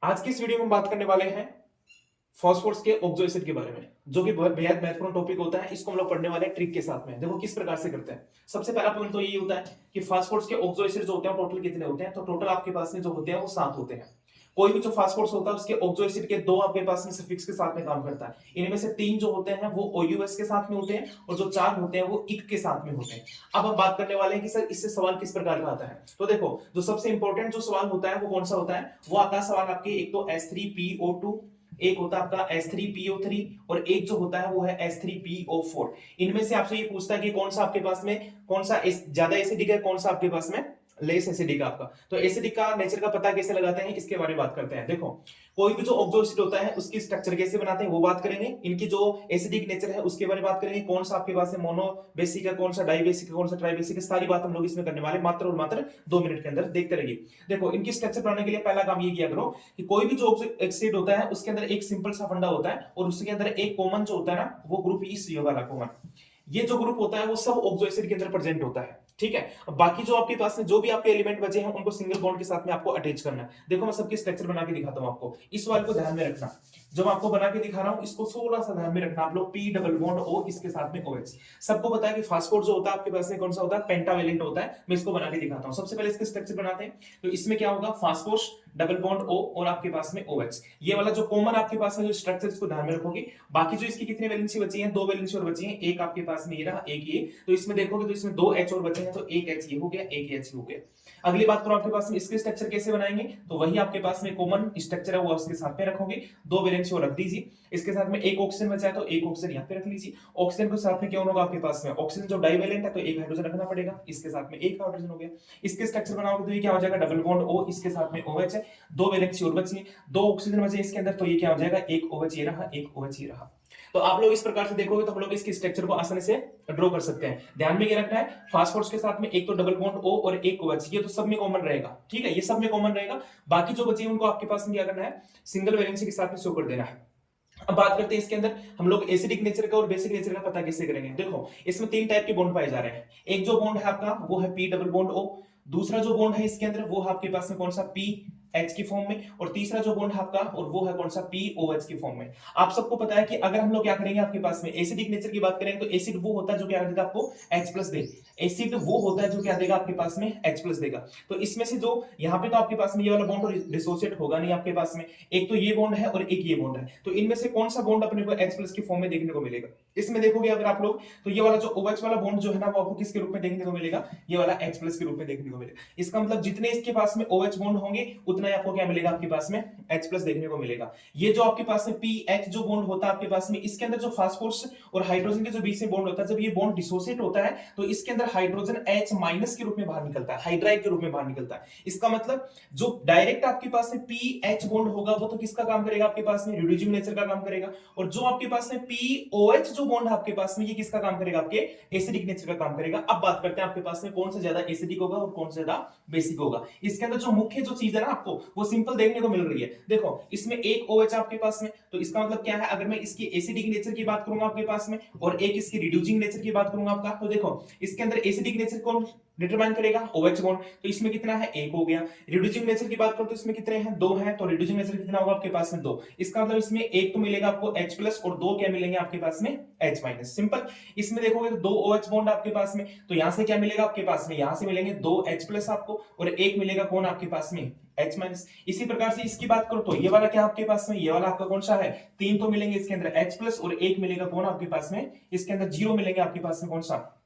आज की इस वीडियो में हम बात करने वाले हैं फॉस्फोरस के ऑक्सो एसिड के बारे में, जो कि बहुत बेहद महत्वपूर्ण टॉपिक होता है। इसको हम लोग पढ़ने वाले हैं ट्रिक के साथ में। देखो किस प्रकार से करते हैं। सबसे पहला पॉइंट तो यही होता है कि फास्फोरस के ऑक्सो एसिड जो होते हैं टोटल कितने होते हैं। तो टोटल आपके पास में जो होते हैं वो 7 होते हैं। कोई भी जो फास्फोरस होता है उसके ऑक्सो एसिड के 2 आपके पास में सफिक्स के साथ में काम करता है। इनमें से 3 जो होते हैं वो OUS के साथ में होते हैं और जो 4 होते हैं वो इक के साथ में होते हैं। अब हम बात करने वाले हैं कि सर इससे सवाल किस प्रकार का आता है। तो देखो जो सबसे इंपॉर्टेंट जो सवाल होता है वो कौन सा होता है। वो आता है सवाल आपके एक तो H3PO2, एक होता है आपका H3PO3 और एक जो होता है वो है H3PO4। इनमें से आपसे ये पूछता है कि कौन सा आपके पास में कौन सा ज्यादा एसिडिक है, कौन सा आपके पास में लेस एसिडिक आपका। तो एसिडिक का नेचर का पता कैसे लगाते हैं इसके बारे में बात करते हैं। देखो कोई भी जो ऑक्सो एसिड होता है उसकी स्ट्रक्चर कैसे बनाते हैं वो बात करेंगे। इनकी जो एसिडिक नेचर है उसके बारे में बात करेंगे। कौन सा आपके पास है मोनो बेसिक है, कौन सा डाई बेसिक है, कौन सा ट्राई बेसिक है, सारी बात हम लोग इसमें करने वाले मात्र और मात्र 2 मिनट के अंदर। देखते रहिए। देखो इनकी स्ट्रक्चर बनाने के लिए पहला काम ये किया करो कि कोई भी जो एसिड होता है उसके अंदर एक सिंपल सा फंडा होता है और उसके अंदर एक कॉमन जो होता है ना वो ग्रुप इस वाला कॉमन। ये जो ग्रुप होता है वो सब ऑक्सो एसिड के अंदर प्रेजेंट होता है। ठीक है। अब बाकी जो आपके पास में जो भी आपके एलिमेंट बचे हैं उनको सिंगल बॉन्ड के साथ में आपको अटैच करना है। देखो मैं सबकी स्ट्रक्चर बना के दिखाता हूं आपको। इस वाले को ध्यान में रखना। जो मैं आपको बना के दिखा रहा हूं इसको थोड़ा सा ध्यान में रखना आप लोग। पी डबल बॉन्ड ओ इसके साथ में OH। सबको पता है कि फास्फोर जो होता है आपके पास में कौन सा होता है, पेंटावेलेंट होता है। मैं इसको बना के दिखाता हूं। सबसे पहले इसके स्ट्रक्चर बनाते हैं। तो इसमें क्या होगा, फास्फोर डबल बॉन्ड O और आपके पास में OH। ये वाला जो कॉमन आपके पास में जो स्ट्रक्चर इसको ध्यान में रखोगे। बाकी जो इसकी कितनी वैलेंसी बची है, 2 वैलेंसी और बची है। एक आपके पास में ये रहा, एक ये। तो इसमें देखोगे तो इसमें 2 H और बचे हैं, तो एक H ये हो गया, एक H हो गया। अगली बात करो आपके पास में इसके स्ट्रक्चर कैसे बनाएंगे। तो वही आपके पास में कॉमन स्ट्रक्चर है वो उसके साथ में रखोगे। 2 वैलेंसी और रख दीजिए। इसके साथ में एक ऑक्सीजन बचा है तो एक ऑक्सीजन यहाँ पे रख लीजिए। ऑक्सीजन के साथ में क्या होगा आपके पास में, ऑक्सीजन जो डाइवेलेंट है तो एक हाइड्रोजन रखना पड़ेगा। इसके साथ में एक हाइड्रोजन हो गया। इसके स्ट्रक्चर बनाओगे तो ये क्या हो जाएगा, डबल बॉन्ड O इसके साथ में OH है। 2 वैलेंसी और बची है, 2 ऑक्सीजन बचे इसके अंदर, तो ये क्या हो जाएगा, एक OH ये रहा, एक OH ये रहा। तो आप लोग इस प्रकार से देखोगे तो हम लोग इसकी स्ट्रक्चर को आसानी से ड्रॉ कर सकते हैं। ध्यान में क्या रखना है, फास्फोरस के साथ में एक तो डबल बॉन्ड O और एक OH, ये तो सब में कॉमन रहेगा। ठीक है, ये सब में कॉमन रहेगा। बाकी जो बचे हैं उनको आपके पास में क्या करना है, सिंगल वैलेंसी के साथ में शो कर देना है। अब बात करते हैं इसके अंदर हम लोग एसिडिक नेचर का और बेसिक नेचर का पता कैसे करेंगे। देखो इसमें 3 टाइप के बॉन्ड पाए जा रहे हैं। एक जो बॉन्ड है आपका वो है P डबल बॉन्ड O। दूसरा जो बॉन्ड है इसके अंदर वो है आपके पास में कौन सा, PH की फॉर्म में। और तीसरा जो बॉन्ड है आपका और वो है कौन सा, POH की फॉर्म में। आप सबको पता है कि अगर हम लोग क्या करेंगे आपके पास में एसिडिक नेचर की बात करेंगे तो एसिड वो होता है जो क्या देगा आपको, H+ दे। एसिड वो होता है जो क्या देगा आपके पास में, H+ देगा। तो इसमें से जो यहाँ पे तो आपके पास में ये वाला बॉन्ड डिसोसिएट होगा नहीं आपके पास में। एक तो ये बॉन्ड है और एक ये बॉन्ड है। तो इनमें से कौन सा बॉन्ड अपने को H+ की फॉर्म में देखने को मिलेगा। इसमें देखोगे अगर आप लोग तो ये वाला जो OH वाला बॉन्ड जो है ना वो आपको किसके रूप में देखने को मिलेगा, ये वाला H+ के रूप में देखने को मिलेगा। इसका मतलब जितने इसके पास में OH बॉन्ड होंगे उतना ही आपको क्या मिलेगा, आपके पास में H+ देखने को मिलेगा। ये जो आपके पास में PH जो बॉन्ड होता है आपके पास में, इसके अंदर जो फास्फोरस और हाइड्रोजन के जो बीच में बॉन्ड होता है, जब ये बॉन्ड डिसोसिएट होता है तो इसके अंदर हाइड्रोजन H- के रूप में बाहर निकलता है, हाइड्राइड के रूप में बाहर निकलता है। इसका मतलब जो डायरेक्ट आपके पास में PH बॉन्ड होगा वो तो किसका काम करेगा, आपके पास में रिड्यूसिंग नेचर का काम करेगा। और जो आपके पास में POH जो बॉन्ड है आपके पास में, ये किसका काम करेगा, आपके एसिडिक नेचर का काम करेगा। अब बात करते हैं आपके पास में कौन सा ज्यादा एसिडिक होगा और कौन सा ज्यादा बेसिक होगा। इसके अंदर जो मुख्य जो चीज है ना आपको वो सिंपल देखने को मिल रही है। देखो इसमें एक OH आपके पास में, तो इसका मतलब क्या है, अगर मैं इसकी एसिडिक नेचर की बात करूंगा आपके पास में और एक इसकी रिड्यूसिंग नेचर की बात करूंगा आपका, तो देखो इसके अंदर एसिडिक नेचर कौन डिटरमाइन करेगा, OH बॉन्ड। तो इसमें कितना है, एक हो गया। रिड्यूसिंग नेचर की बात करो तो इसमें कितने हैं, 2 हैं। तो रिड्यूसिंग नेचर कितना होगा आपके पास में, 2। इसका मतलब इसमें एक तो मिलेगा आपको H+ और 2 क्या मिलेंगे आपके पास में, H-। सिंपल। इसमें देखोगे तो 2 OH बॉन्ड आपके पास में, तो यहां से क्या मिलेगा आपके पास में, यहां से मिलेंगे 2 H+ आपको और एक मिलेगा कौन आपके पास में, H-। इसी प्रकार से इसकी बात करो तो ये वाला क्या आपके पास में, ये वाला आपका कौन सा है, 3 तो मिलेंगे इसके अंदर H+ और एक मिलेगा कौन आपके पास में, इसके अंदर 0 मिलेंगे आपके पास में कौन सा,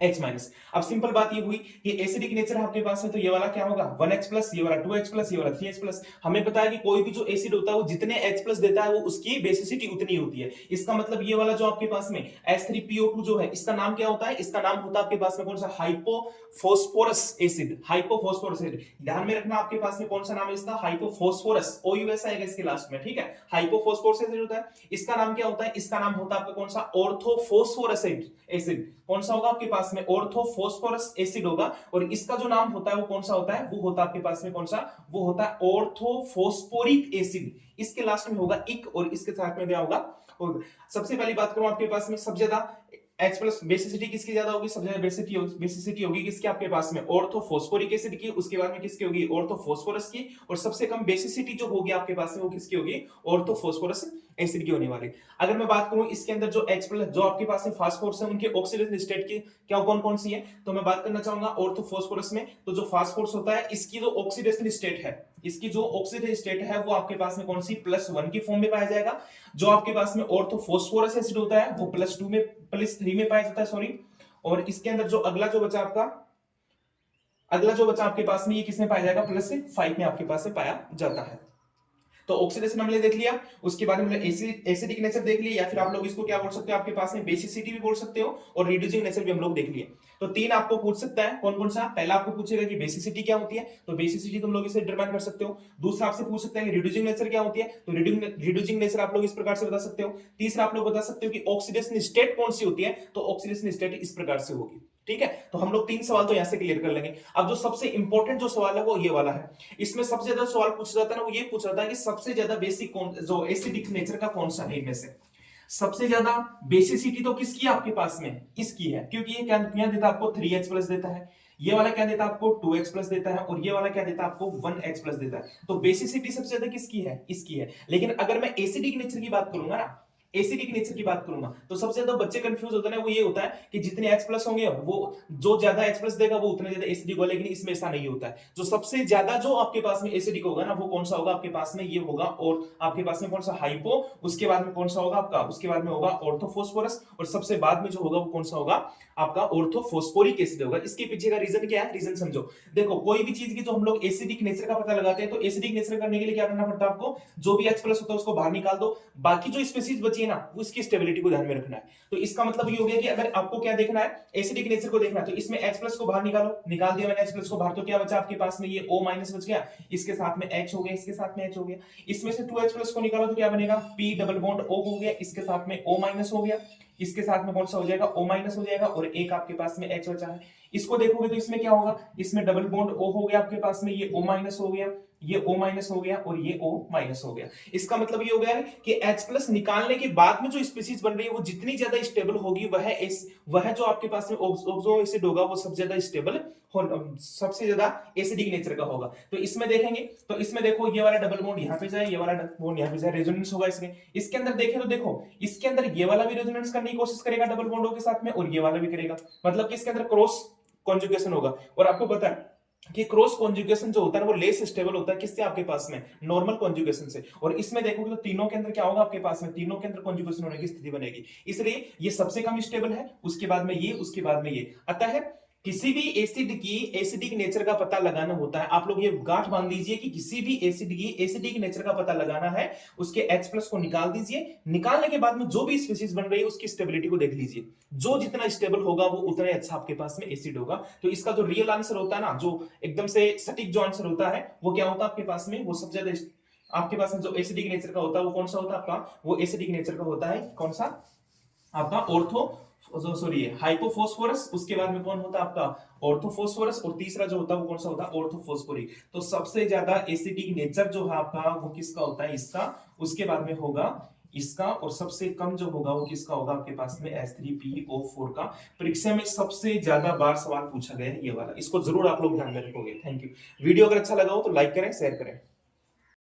H-। अब सिंपल बात ये हुई कि एसिडिक नेचर है आपके पास में, तो ये वाला क्या होगा 1H+, ये वाला 2H+, ये वाला 3H+। हमें पता है कि कोई भी जो एसिड होता है वो जितने H+ देता है वो उसकी बेसिसिटी उतनी होती है। इसका मतलब ये वाला जो आपके पास में H3PO2 जो है, इसका नाम क्या होता है, इसका नाम होता है आपके पास में कौन सा, हाइपोफॉस्फोरस एसिड। हाइपोफॉस्फोरस एसिड ध्यान में रखना, आपके पास में कौन सा नाम है इसका, हाइपोफॉस्फोरस। OUS आएगा इसके लास्ट में, ठीक है। हाइपोफॉस्फोरस एसिड होता है। इसका नाम क्या होता है, इसका नाम होता है आपका कौन सा, ऑर्थोफॉस्फोरस एसिड। कौन सा होगा आपके पास में, ऑर्थोफॉस्फोरस एसिड होगा। और इसका जो नाम होता है वो कौन सा होता है, वो होता है आपके पास में कौन सा, वो होता है ऑर्थोफॉस्फोरिक एसिड। इसके लास्ट में होगा इक और इसके साथ में क्या होगा। और सबसे पहली बात करूं आपके पास में सबसे ज्यादा H प्लस बेसिसिटी किसकी ज्यादा होगी? सबसे ज्यादा बेसिसिटी होगी किसकी आपके पास में? ऑर्थोफॉस्फोरिक एसिड की। उसके बाद में किसकी होगी? ऑर्थोफॉस्फोरस की। और सबसे कम बेसिसिटी जो होगी आपके पास में वो किसकी होगी? ऑर्थोफॉस्फोरस एसिड की होने वाली। अगर मैं बात करूं इसके अंदर जो H प्लस जो आपके पास में फास्फोरस है उनके ऑक्सीडेशन स्टेट की क्या कौन कौन सी है, तो मैं बात करना चाहूंगा ऑर्थोफॉस्फोरस में। तो जो फास्फोरस होता है इसकी जो ऑक्सीडेशन स्टेट है, इसकी जो ऑक्सीडेशन स्टेट है वो आपके पास में कौन सी? +1 की फॉर्म में पाया जाएगा। जो आपके पास में ऑर्थोफॉस्फोरस एसिड होता है वो +2 में +3 में पाया जाता है, सॉरी। और इसके अंदर जो अगला जो बचा आपके पास में ये किसमें पाया जाएगा? +5 में आपके पास में पाया जाता है। तो ऑक्सीडेशन हमने देख लिया, उसके बाद में एसिडिक नेचर देख लिया, या फिर आप लोग इसको क्या बोल सकते हो आपके पास में? बेसिसिटी भी बोल सकते हो, और रिड्यूसिंग नेचर भी हम लोग देख लिए। तो 3 आपको पूछ सकता है, कौन कौन सा? पहला आपको पूछेगा कि बेसिसिटी क्या होती है, तो बेसिसिटी तुम लोग इसे डिटरमाइन कर सकते हो। दूसरा आपसे पूछ सकता है कि रिड्यूसिंग नेचर क्या होती है, तो रिड्यूसिंग नेचर आप लोग इस प्रकार से बता सकते हो। तीसरा आप लोग बता सकते हो कि ऑक्सीडेशन स्टेट कौन सी होती है, तो ऑक्सीडेशन स्टेट इस प्रकार से होगी। ठीक है, तो हम लोग 3 सवाल तो यहां से क्लियर कर लेंगे। अब जो सबसे इंपॉर्टेंट जो सवाल है वो ये वाला है। इसमें सबसे ज्यादा सवाल पूछा जाता है ना, वो ये पूछा जाता है कि सबसे ज्यादा बेसिक कौन, जो एसिडिक नेचर का कौन सा है इनमें से? सबसे ज्यादा बेसिसिटी तो किसकी है आपके पास में? इसकी है, क्योंकि ये क्या देता है आपको? 3H प्लस देता है। ये वाला क्या देता है आपको? 2H प्लस देता है। और ये वाला क्या देता है आपको? 1H प्लस देता है। तो बेसिसिटी सबसे ज्यादा किसकी है? इसकी है। लेकिन अगर मैं एसिडिक नेचर की बात करूंगा ना, एसिडिक नेचर की बात करूंगा, तो सबसे ज्यादा बच्चे कंफ्यूज होते हैं, वो ये होता है कि जितने H प्लस होंगे वो जो ज्यादा H प्लस देगा वो उतने ज्यादा एसिडिक होगा, लेकिन इसमें ऐसा नहीं होता है। जो सबसे ज्यादा जो आपके पास में एसिडिक होगा ना, वो कौन सा होगा आपके पास में? ये होगा। और आपके पास में कौन सा? हाइपो। उसके बाद में कौन सा होगा आपका? उसके बाद में होगा ऑर्थोफॉस्फोरस। और सबसे बाद में जो होगा वो कौन सा होगा आपका? ऑर्थोफॉस्फोरिक एसिड होगा। इसके पीछे का रीजन क्या है? रीजन समझो। देखो, कोई भी चीज की जो हम लोग एसिडिक नेचर का पता लगाते हैं, तो एसिडिक नेचर करने के लिए क्या करना पड़ता है आपको? जो भी H प्लस होता है उसको बाहर निकाल दो, बाकी जो स्पीशीज बची है ना उसकी स्टेबिलिटी को ध्यान में रखना है। तो इसका मतलब ये हो गया कि अगर आपको क्या देखना है? एसिडिक नेचर को देखना है, तो इसमें H प्लस को बाहर निकालो। निकाल दिया मैंने H प्लस को बाहर, तो क्या बचा आपके पास में? ये O माइनस बच गया, इसके साथ में H हो गया, इसके साथ में H हो गया। इसमें से 2H प्लस को निकालो तो क्या बनेगा? P डबल बॉन्ड O हो गया, इसके साथ में O माइनस हो गया, इसके साथ में कौन सा हो जाएगा? O माइनस हो जाएगा, और एक आपके पास में H बचा है। इसको देखोगे तो इसमें क्या होगा? इसमें डबल बॉन्ड O हो गया आपके पास में, ये O माइनस हो गया, ये O माइनस हो गया, और ये O माइनस हो गया। इसका मतलब ये हो गया है कि H प्लस निकालने के बाद में जो स्पीशीज बन रही है वो जितनी ज्यादा स्टेबल होगी, वह जो आपके पास में ऑक्सो एसिड होगा वो सबसे ज्यादा स्टेबल, सबसे ज्यादा एसिडिक नेचर का होगा। तो इसमें देखेंगे, तो इसमें देखो ये वाला डबल बॉन्ड यहाँ पे जाए, ये वाला डबल बॉन्ड यहाँ पे जाए, रेजोनेंस होगा इसमें। इसके अंदर देखें तो देखो, इसके अंदर ये वाला भी रेजोनेंस करने की कोशिश करेगा डबल बॉन्डों के साथ में, और ये वाला भी करेगा। मतलब कि इसके अंदर क्रॉस कॉन्जुगेशन होगा। और आपको पता है कि क्रॉस कॉन्जुगेशन जो होता है वो लेस स्टेबल होता है किससे? आपके पास में नॉर्मल कॉन्जुगेशन से। और इसमें देखोगे तो तीनों के अंदर क्या होगा आपके पास में? तीनों के अंदर कॉन्जुगेशन होने की स्थिति बनेगी, इसलिए ये सबसे कम स्टेबल है, उसके बाद में ये, उसके बाद में ये। अतः किसी भी एसिड की एसिडिक नेचर का पता लगाना होता है, आप लोग ये गांठ बांध लीजिए कि किसी भी एसिड की एसिडिक नेचर का पता लगाना है, उसके H प्लस को निकाल दीजिए। निकालने के बाद में जो भी स्पीशीज बन रही है उसकी स्टेबिलिटी को देख लीजिए। जो जितना स्टेबल होगा वो उतना ही अच्छा आपके पास में एसिड होगा। तो इसका जो रियल आंसर होता है ना, जो एकदम से सटीक जो आंसर होता है वो क्या होता है आपके पास में? वो सबसे ज्यादा आपके पास में जो एसिडिक नेचर का होता है वो कौन सा होता है आपका? वो एसिडिक नेचर का होता है कौन सा आपका? Sorry hypophosphorous. उसके बाद में कौन होता है आपका? ऑर्थोफॉस्फोरस। और तीसरा जो होता है वो कौन सा होता है? ऑर्थोफॉस्फोरिक। तो सबसे ज्यादा एसिडिक नेचर जो है आपका वो किसका होता है? इसका। उसके बाद में होगा इसका, और सबसे कम जो होगा वो किसका होगा आपके पास में? H3PO4 का। परीक्षा में सबसे ज्यादा बार सवाल पूछा गया है ये वाला, इसको जरूर आप लोग ध्यान में रखोगे। Thank you. वीडियो अगर अच्छा लगा हो तो लाइक करें, शेयर करें।